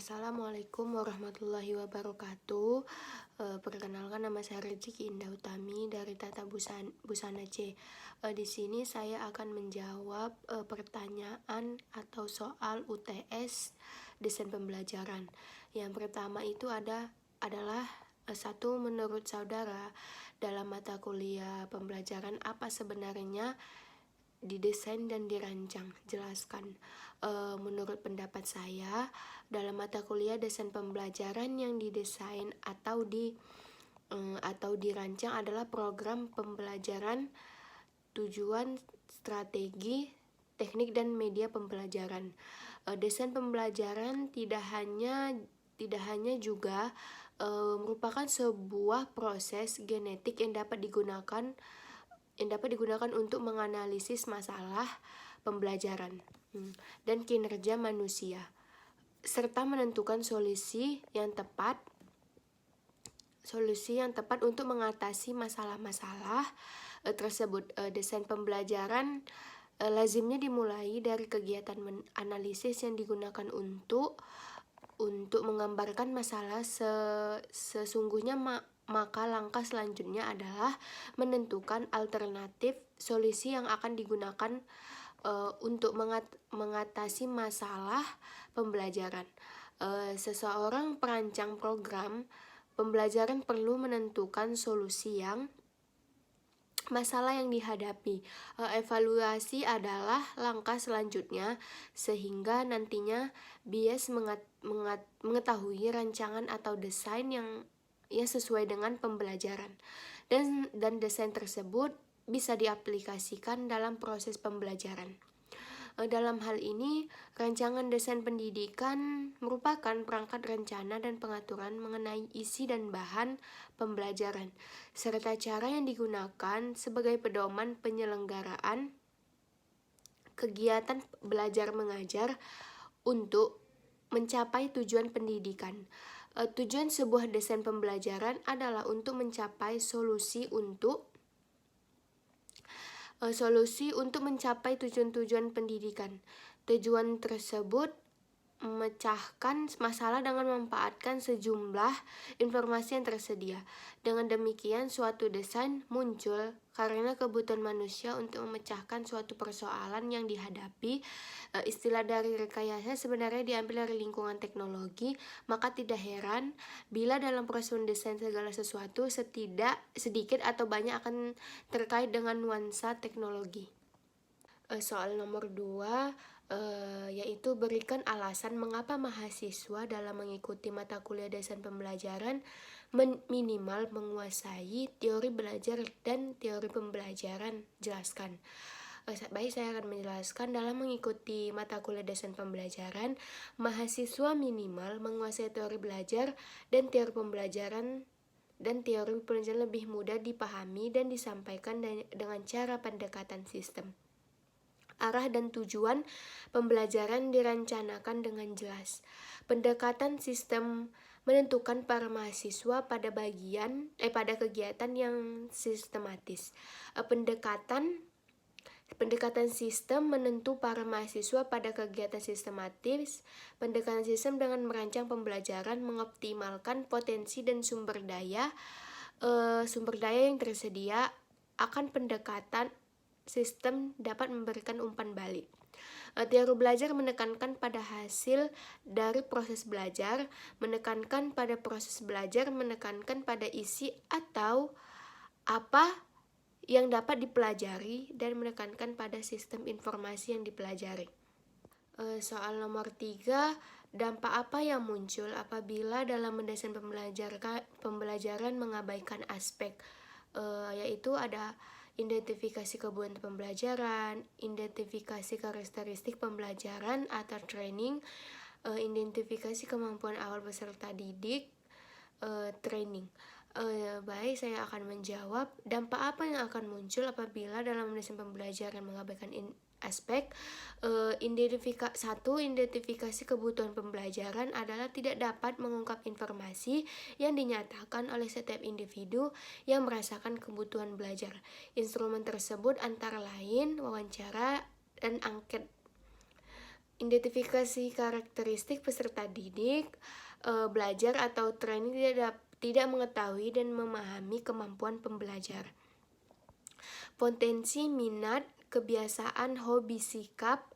Assalamualaikum warahmatullahi wabarakatuh. Perkenalkan, nama saya Rezeki Indah Utami dari Tata Busana C. Di sini saya akan menjawab pertanyaan atau soal UTS desain pembelajaran. Yang pertama itu adalah satu, menurut saudara dalam mata kuliah pembelajaran apa sebenarnya didesain dan dirancang? Jelaskan. Menurut pendapat saya, dalam mata kuliah desain pembelajaran yang didesain atau dirancang adalah program pembelajaran, tujuan, strategi, teknik dan media pembelajaran. Desain pembelajaran tidak hanya juga merupakan sebuah proses genetik yang dapat digunakan untuk menganalisis masalah pembelajaran dan kinerja manusia, serta menentukan solusi yang tepat untuk mengatasi masalah-masalah tersebut. Desain pembelajaran lazimnya dimulai dari kegiatan analisis yang digunakan untuk menggambarkan masalah sesungguhnya. Maka langkah selanjutnya adalah menentukan alternatif solusi yang akan digunakan untuk mengatasi masalah pembelajaran. Seseorang perancang program pembelajaran perlu menentukan solusi masalah yang dihadapi. Evaluasi adalah langkah selanjutnya, sehingga nantinya bias mengetahui rancangan atau desain yang sesuai dengan pembelajaran, dan desain tersebut bisa diaplikasikan dalam proses pembelajaran. Dalam hal ini, rancangan desain pendidikan merupakan perangkat rencana dan pengaturan mengenai isi dan bahan pembelajaran, serta cara yang digunakan sebagai pedoman penyelenggaraan kegiatan belajar mengajar untuk mencapai tujuan pendidikan. Tujuan sebuah desain pembelajaran adalah untuk mencapai solusi untuk mencapai tujuan-tujuan pendidikan. Tujuan tersebut memecahkan masalah dengan memanfaatkan sejumlah informasi yang tersedia. Dengan demikian, suatu desain muncul karena kebutuhan manusia untuk memecahkan suatu persoalan yang dihadapi. Istilah dari rekayasa sebenarnya diambil dari lingkungan teknologi, maka tidak heran bila dalam proses mendesain segala sesuatu sedikit atau banyak akan terkait dengan nuansa teknologi. Soal nomor 2, yaitu berikan alasan mengapa mahasiswa dalam mengikuti mata kuliah desain pembelajaran minimal menguasai teori belajar dan teori pembelajaran. Jelaskan. Baik, saya akan menjelaskan. Dalam mengikuti mata kuliah desain pembelajaran, mahasiswa minimal menguasai teori belajar dan teori pembelajaran lebih mudah dipahami dan disampaikan dengan cara pendekatan sistem. Arah dan tujuan pembelajaran dirancangkan dengan jelas. Pendekatan sistem menentukan para mahasiswa pada kegiatan yang sistematis. Pendekatan sistem menentu para mahasiswa pada kegiatan sistematis. Pendekatan sistem dengan merancang pembelajaran mengoptimalkan potensi dan sumber daya yang tersedia. Akan pendekatan sistem dapat memberikan umpan balik. Teori belajar menekankan pada hasil dari proses belajar, menekankan pada proses belajar, menekankan pada isi atau apa yang dapat dipelajari, dan menekankan pada sistem informasi yang dipelajari. Soal nomor 3, dampak apa yang muncul apabila dalam mendesain pembelajaran mengabaikan aspek, yaitu ada identifikasi kebutuhan pembelajaran, identifikasi karakteristik pembelajaran atau training, identifikasi kemampuan awal peserta didik, training. Baik, saya akan menjawab. Dampak apa yang akan muncul apabila dalam mendesain pembelajaran mengabaikan aspek. Identifikasi kebutuhan pembelajaran adalah tidak dapat mengungkap informasi yang dinyatakan oleh setiap individu yang merasakan kebutuhan belajar. Instrumen tersebut antara lain wawancara dan angket. Identifikasi karakteristik peserta didik, belajar atau training tidak mengetahui dan memahami kemampuan pembelajar. Potensi, minat, kebiasaan, hobi, sikap,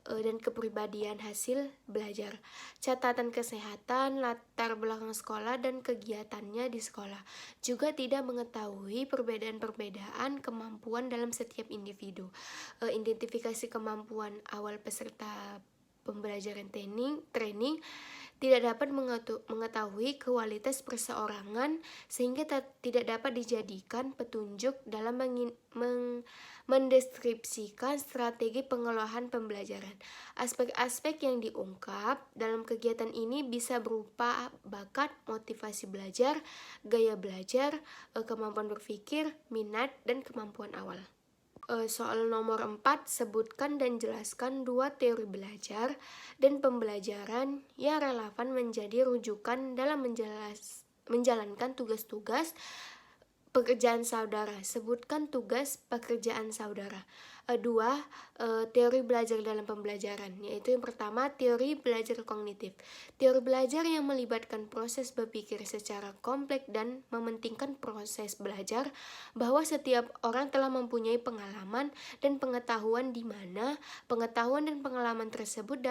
dan kepribadian hasil belajar. Catatan kesehatan, latar belakang sekolah, dan kegiatannya di sekolah. Juga tidak mengetahui perbedaan-perbedaan kemampuan dalam setiap individu. Identifikasi kemampuan awal peserta pembelajaran training tidak dapat mengetahui kualitas perseorangan sehingga tidak dapat dijadikan petunjuk dalam mendeskripsikan strategi pengelolaan pembelajaran. Aspek-aspek yang diungkap dalam kegiatan ini bisa berupa bakat, motivasi belajar, gaya belajar, kemampuan berpikir, minat, dan kemampuan awal. Soal nomor 4, sebutkan dan jelaskan 2 teori belajar dan pembelajaran yang relevan menjadi rujukan dalam menjalankan tugas-tugas pekerjaan saudara. Sebutkan tugas pekerjaan saudara. 2. Teori belajar dalam pembelajaran, yaitu yang pertama, teori belajar kognitif. Teori belajar yang melibatkan proses berpikir secara kompleks dan mementingkan proses belajar, bahwa setiap orang telah mempunyai pengalaman dan pengetahuan di mana pengetahuan dan pengalaman tersebut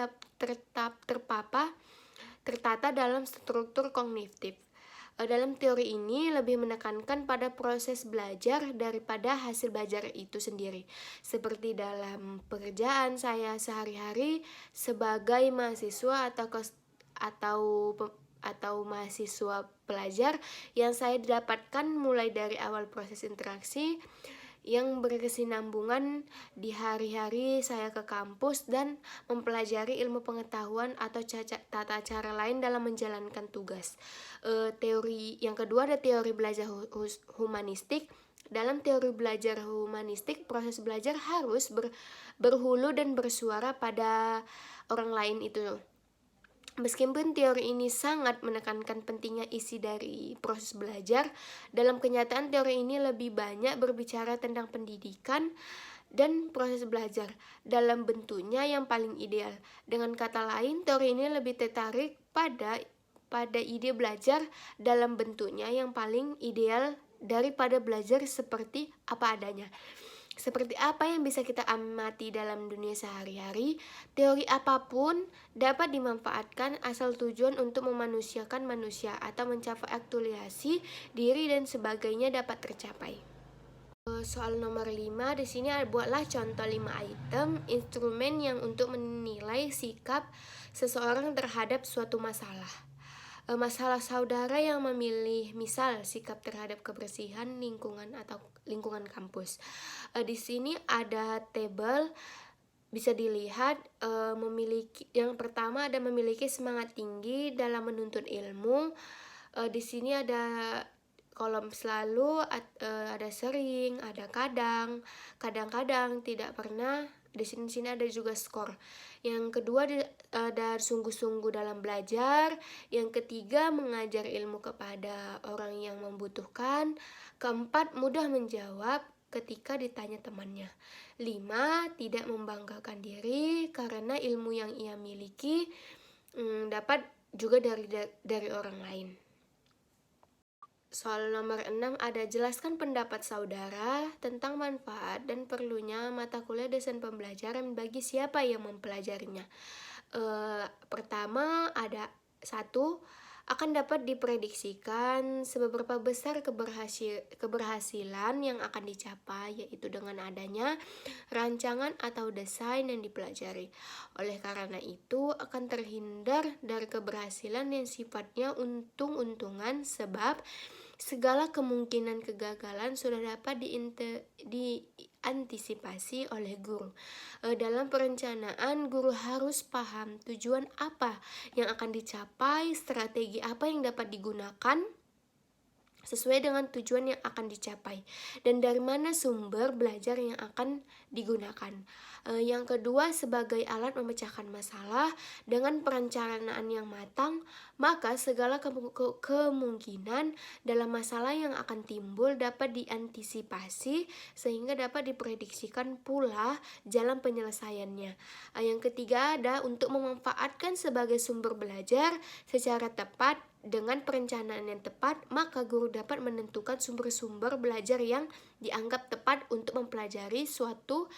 tertata dalam struktur kognitif. Dalam teori ini lebih menekankan pada proses belajar daripada hasil belajar itu sendiri. Seperti dalam pekerjaan saya sehari-hari sebagai mahasiswa atau mahasiswa pelajar yang saya dapatkan mulai dari awal proses interaksi yang berkesinambungan di hari-hari saya ke kampus dan mempelajari ilmu pengetahuan atau tata cara lain dalam menjalankan tugas. Teori yang kedua ada teori belajar humanistik. Dalam teori belajar humanistik, proses belajar harus berhulu dan bersuara pada orang lain itu. Meskipun teori ini sangat menekankan pentingnya isi dari proses belajar, dalam kenyataan teori ini lebih banyak berbicara tentang pendidikan dan proses belajar dalam bentuknya yang paling ideal. Dengan kata lain, teori ini lebih tertarik pada ide belajar dalam bentuknya yang paling ideal daripada belajar seperti apa adanya. Seperti apa yang bisa kita amati dalam dunia sehari-hari, teori apapun dapat dimanfaatkan asal tujuan untuk memanusiakan manusia atau mencapai aktualisasi diri dan sebagainya dapat tercapai. Soal nomor 5, di sini buatlah contoh 5 item instrumen yang untuk menilai sikap seseorang terhadap suatu masalah. Masalah saudara yang memilih, misal sikap terhadap kebersihan lingkungan atau lingkungan kampus. Di sini ada tabel, bisa dilihat yang pertama ada memiliki semangat tinggi dalam menuntut ilmu. Di sini ada kolom selalu, ada sering, ada kadang-kadang, tidak pernah. Di sini ada juga skor. Yang kedua ada sungguh-sungguh dalam belajar. Yang ketiga mengajar ilmu kepada orang yang membutuhkan. Keempat mudah menjawab ketika ditanya temannya. 5. Tidak membanggakan diri karena ilmu yang ia miliki dapat juga dari orang lain. Soal nomor 6 ada jelaskan pendapat saudara tentang manfaat dan perlunya mata kuliah dosen pembelajaran bagi siapa yang mempelajarinya. Pertama ada 1, akan dapat diprediksikan seberapa besar keberhasilan yang akan dicapai, yaitu dengan adanya rancangan atau desain yang dipelajari. Oleh karena itu akan terhindar dari keberhasilan yang sifatnya untung-untungan, sebab segala kemungkinan kegagalan sudah dapat diantisipasi oleh guru. Dalam perencanaan, guru harus paham tujuan apa yang akan dicapai, strategi apa yang dapat digunakan, sesuai dengan tujuan yang akan dicapai, dan dari mana sumber belajar yang akan digunakan. Yang kedua, sebagai alat memecahkan masalah dengan perencanaan yang matang, maka segala kemungkinan dalam masalah yang akan timbul dapat diantisipasi sehingga dapat diprediksikan pula jalan penyelesaiannya. Yang ketiga ada untuk memanfaatkan sebagai sumber belajar secara tepat. Dengan perencanaan yang tepat, maka guru dapat menentukan sumber-sumber belajar yang dianggap tepat untuk mempelajari suatu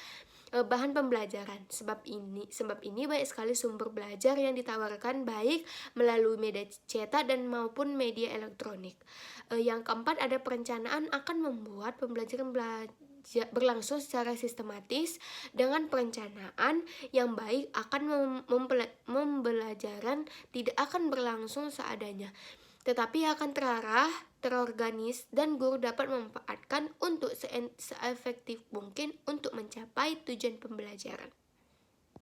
bahan pembelajaran. Sebab ini banyak sekali sumber belajar yang ditawarkan baik melalui media cetak dan maupun media elektronik. Yang keempat ada perencanaan akan membuat pembelajaran berlangsung secara sistematis. Dengan perencanaan yang baik akan pembelajaran tidak akan berlangsung seadanya, tetapi akan terarah, terorganis, dan guru dapat memanfaatkan untuk seefektif mungkin untuk mencapai tujuan pembelajaran.